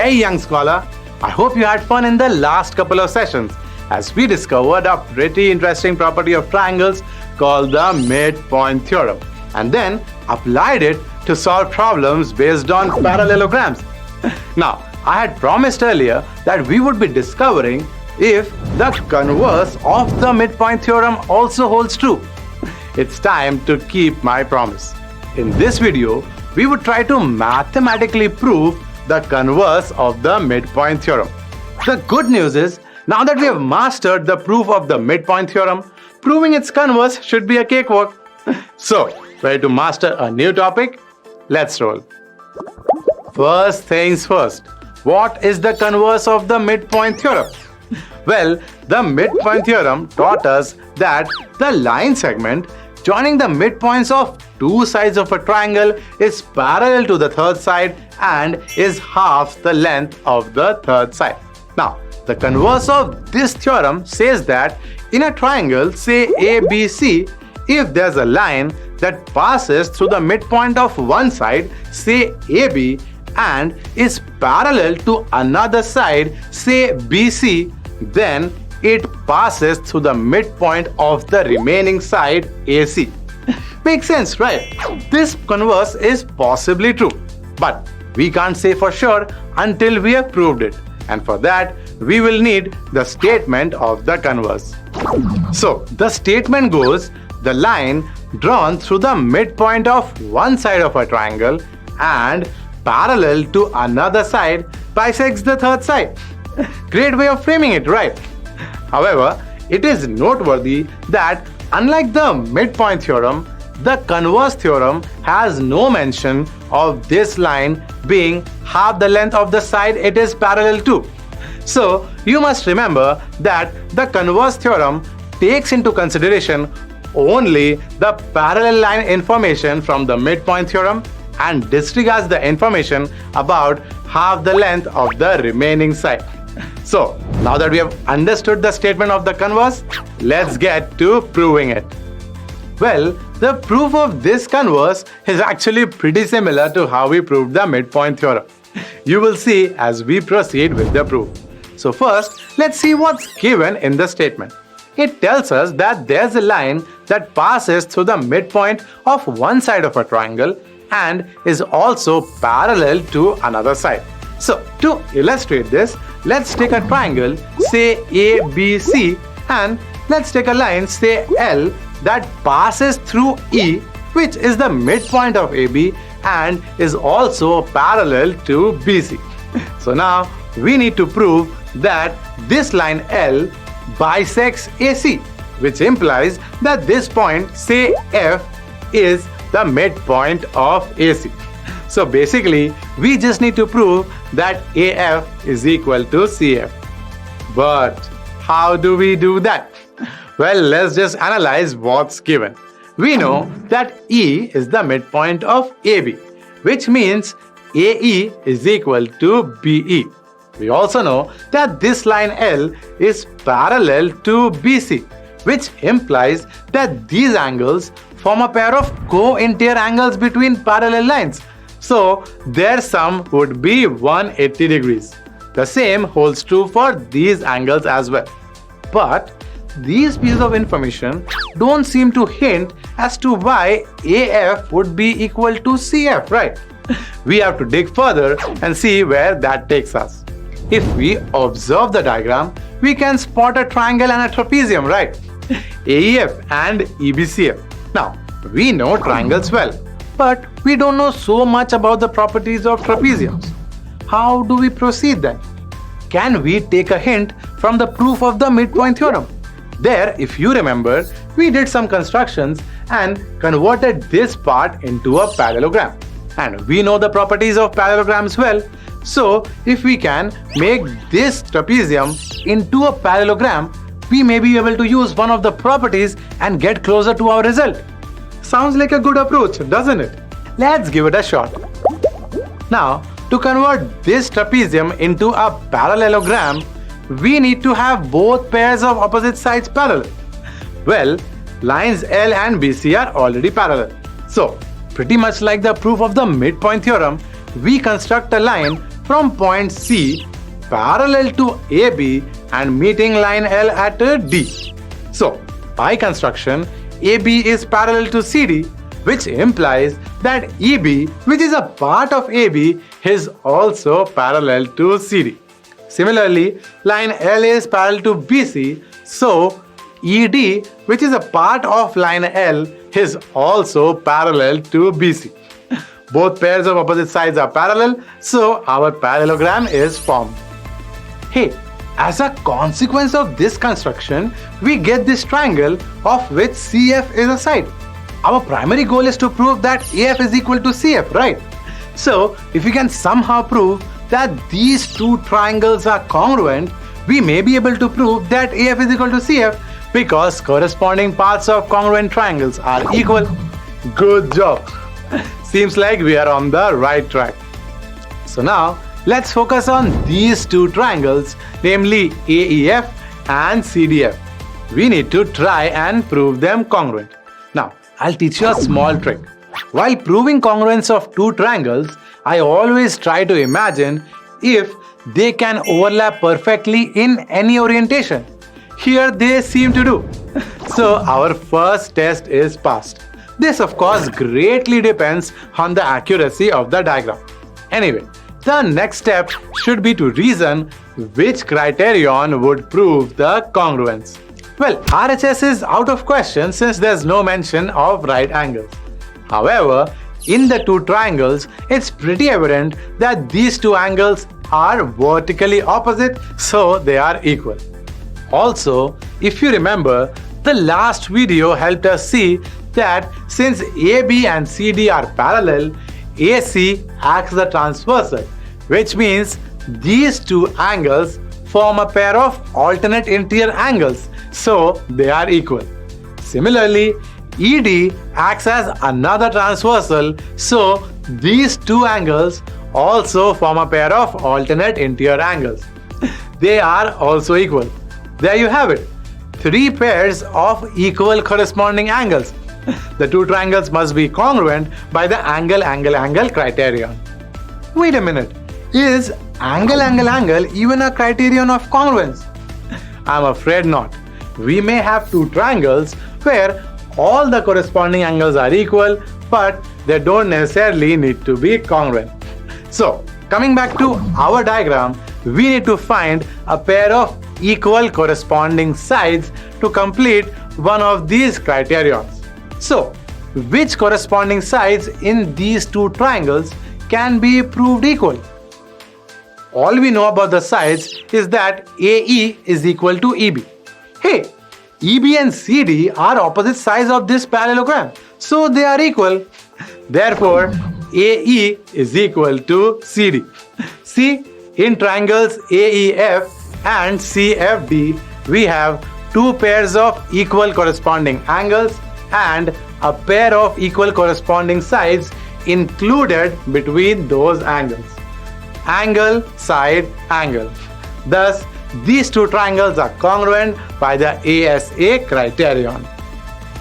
Hey young scholar, I hope you had fun in the last couple of sessions as we discovered a pretty interesting property of triangles called the midpoint theorem and then applied it to solve problems based on parallelograms. Now, I had promised earlier that we would be discovering if the converse of the midpoint theorem also holds true. It's time to keep my promise. In this video, we would try to mathematically prove the converse of the midpoint theorem. The good news is, now that we have mastered the proof of the midpoint theorem, proving its converse should be a cakewalk. So, ready to master a new topic? Let's roll. First things first, what is the converse of the midpoint theorem? Well, the midpoint theorem taught us that the line segment joining the midpoints of two sides of a triangle is parallel to the third side and is half the length of the third side. Now, the converse of this theorem says that in a triangle, say ABC, if there's a line that passes through the midpoint of one side, say AB, and is parallel to another side, say BC, then it passes through the midpoint of the remaining side AC. Makes sense, right? This converse is possibly true, but we can't say for sure until we have proved it. And for that, we will need the statement of the converse. So, the statement goes, the line drawn through the midpoint of one side of a triangle and parallel to another side bisects the third side. Great way of framing it, right? However, it is noteworthy that unlike the midpoint theorem, the converse theorem has no mention of this line being half the length of the side it is parallel to. So, you must remember that the converse theorem takes into consideration only the parallel line information from the midpoint theorem and disregards the information about half the length of the remaining side. So, now that we have understood the statement of the converse, let's get to proving it. Well, the proof of this converse is actually pretty similar to how we proved the midpoint theorem. You will see as we proceed with the proof. So first, let's see what's given in the statement. It tells us that there's a line that passes through the midpoint of one side of a triangle and is also parallel to another side. So, to illustrate this, let's take a triangle, say ABC, and let's take a line, say L, that passes through E, which is the midpoint of AB and is also parallel to BC. So now, we need to prove that this line L bisects AC, which implies that this point, say F, is the midpoint of AC. So basically, we just need to prove that AF is equal to CF. But how do we do that? Well, let's just analyze what's given. We know that E is the midpoint of AB, which means AE is equal to BE. We also know that this line L is parallel to BC, which implies that these angles form a pair of co-interior angles between parallel lines. So, their sum would be 180 degrees. The same holds true for these angles as well. But these pieces of information don't seem to hint as to why AF would be equal to CF, right? We have to dig further and see where that takes us. If we observe the diagram, we can spot a triangle and a trapezium, right? AEF and EBCF. Now, we know triangles well, but we don't know so much about the properties of trapeziums. How do we proceed then? Can we take a hint from the proof of the midpoint theorem? There, if you remember, we did some constructions and converted this part into a parallelogram. And we know the properties of parallelograms well. So, if we can make this trapezium into a parallelogram, we may be able to use one of the properties and get closer to our result. Sounds like a good approach, doesn't it? Let's give it a shot. Now, to convert this trapezium into a parallelogram, we need to have both pairs of opposite sides parallel. Well, lines L and BC are already parallel. So, pretty much like the proof of the midpoint theorem, we construct a line from point C parallel to AB and meeting line L at D. So, by construction, AB is parallel to CD, which implies that EB, which is a part of AB, is also parallel to CD. Similarly, line L is parallel to BC, so ED, which is a part of line L, is also parallel to BC. Both pairs of opposite sides are parallel, so our parallelogram is formed. Hey, as a consequence of this construction, we get this triangle of which CF is a side. Our primary goal is to prove that AF is equal to CF, right? So, if we can somehow prove that these two triangles are congruent, we may be able to prove that AF is equal to CF because corresponding parts of congruent triangles are equal. Good job! Seems like we are on the right track. So now, let's focus on these two triangles, namely AEF and CDF. We need to try and prove them congruent. Now, I'll teach you a small trick. While proving congruence of two triangles, I always try to imagine if they can overlap perfectly in any orientation. Here they seem to do. So our first test is passed. This of course greatly depends on the accuracy of the diagram. Anyway, the next step should be to reason which criterion would prove the congruence. Well, RHS is out of question since there's no mention of right angles. However, in the two triangles, it's pretty evident that these two angles are vertically opposite, so they are equal. Also, if you remember, the last video helped us see that since AB and CD are parallel, AC acts as a transversal, which means these two angles form a pair of alternate interior angles, so they are equal. Similarly, ED acts as another transversal, so these two angles also form a pair of alternate interior angles. They are also equal. There you have it. Three pairs of equal corresponding angles. The two triangles must be congruent by the angle criterion. Wait a minute. Is angle even a criterion of congruence? I'm afraid not. We may have two triangles where all the corresponding angles are equal, but they don't necessarily need to be congruent. So, coming back to our diagram, we need to find a pair of equal corresponding sides to complete one of these criterions. So, which corresponding sides in these two triangles can be proved equal? All we know about the sides is that AE is equal to EB. Hey, EB and CD are opposite sides of this parallelogram, so they are equal. Therefore, AE is equal to CD. See, in triangles AEF and CFD, we have two pairs of equal corresponding angles and a pair of equal corresponding sides included between those angles. Angle, side, angle. Thus, these two triangles are congruent by the ASA criterion.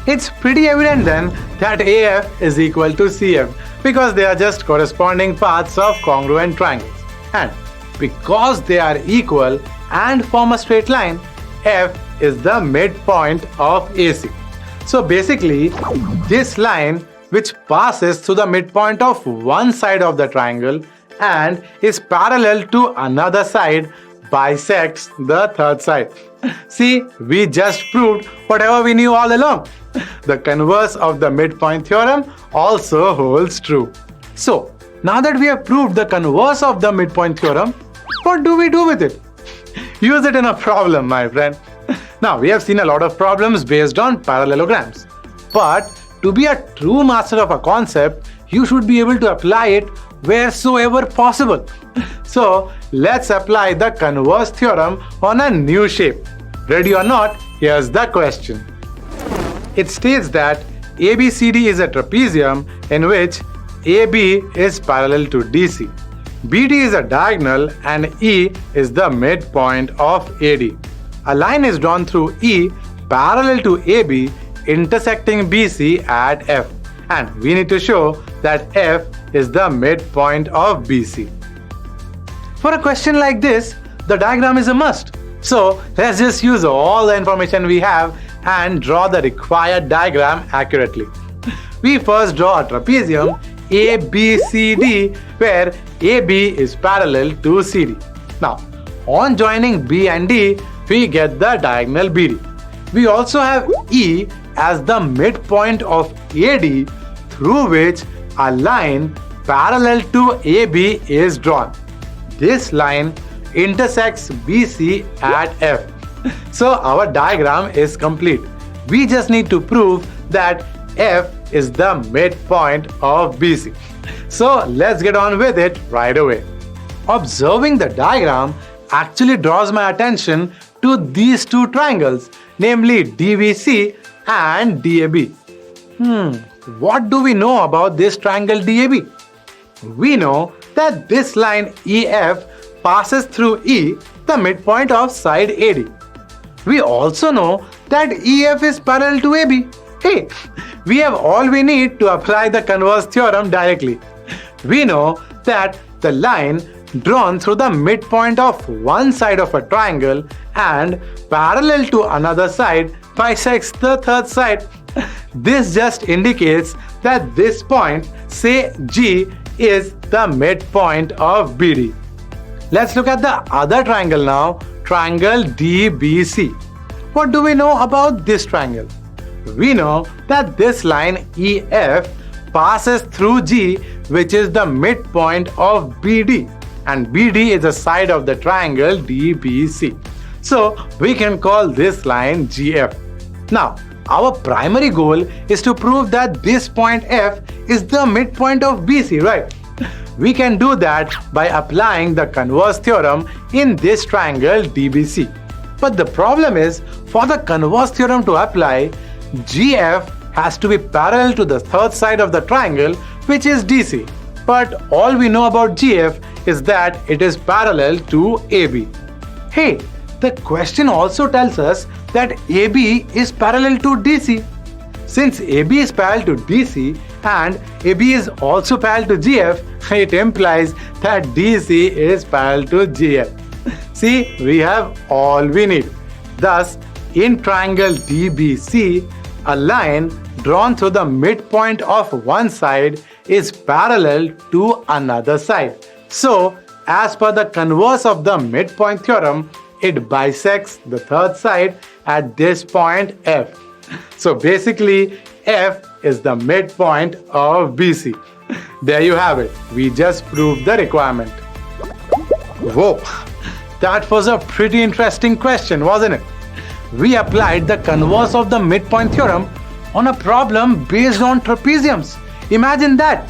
It's pretty evident then that AF is equal to CF because they are just corresponding parts of congruent triangles. And because they are equal and form a straight line, F is the midpoint of AC. So basically, this line which passes through the midpoint of one side of the triangle and is parallel to another side bisects the third side. See, we just proved whatever we knew all along. The converse of the midpoint theorem also holds true. So, now that we have proved the converse of the midpoint theorem, what do we do with it? Use it in a problem, my friend. Now, we have seen a lot of problems based on parallelograms. But to be a true master of a concept, you should be able to apply it wheresoever possible. So, let's apply the converse theorem on a new shape. Ready or not, here's the question. It states that ABCD is a trapezium in which AB is parallel to DC. BD is a diagonal and E is the midpoint of AD. A line is drawn through E parallel to AB intersecting BC at F. And we need to show that F is the midpoint of BC. For a question like this, the diagram is a must. So let's just use all the information we have and draw the required diagram accurately. We first draw a trapezium ABCD where AB is parallel to CD. Now, on joining B and D, we get the diagonal BD. We also have E as the midpoint of AD through which a line parallel to AB is drawn. This line intersects BC at F. So our diagram is complete. We just need to prove that F is the midpoint of BC. So let's get on with it right away. Observing the diagram actually draws my attention to these two triangles, namely DBC and DAB. What do we know about this triangle DAB? We know that this line EF passes through E, the midpoint of side AD. We also know that EF is parallel to AB. Hey, we have all we need to apply the Converse theorem directly. We know that the line drawn through the midpoint of one side of a triangle and parallel to another side bisects the third side. This just indicates that this point, say G, is the midpoint of BD. Let's look at the other triangle now, triangle DBC. What do we know about this triangle? We know that this line EF passes through G, which is the midpoint of BD, and BD is the side of the triangle DBC. So we can call this line GF. Now, our primary goal is to prove that this point F is the midpoint of BC, right? We can do that by applying the Converse theorem in this triangle DBC. But the problem is, for the Converse theorem to apply, GF has to be parallel to the third side of the triangle, which is DC. But all we know about GF is that it is parallel to AB. Hey, the question also tells us that AB is parallel to DC. Since AB is parallel to DC and AB is also parallel to GF, it implies that DC is parallel to GF. See, we have all we need. Thus, in triangle DBC, a line drawn through the midpoint of one side is parallel to another side. So, as per the converse of the midpoint theorem, it bisects the third side at this point F. So basically, F is the midpoint of BC. There you have it. We just proved the requirement. Whoa, that was a pretty interesting question, wasn't it? We applied the converse of the midpoint theorem on a problem based on trapeziums. Imagine that.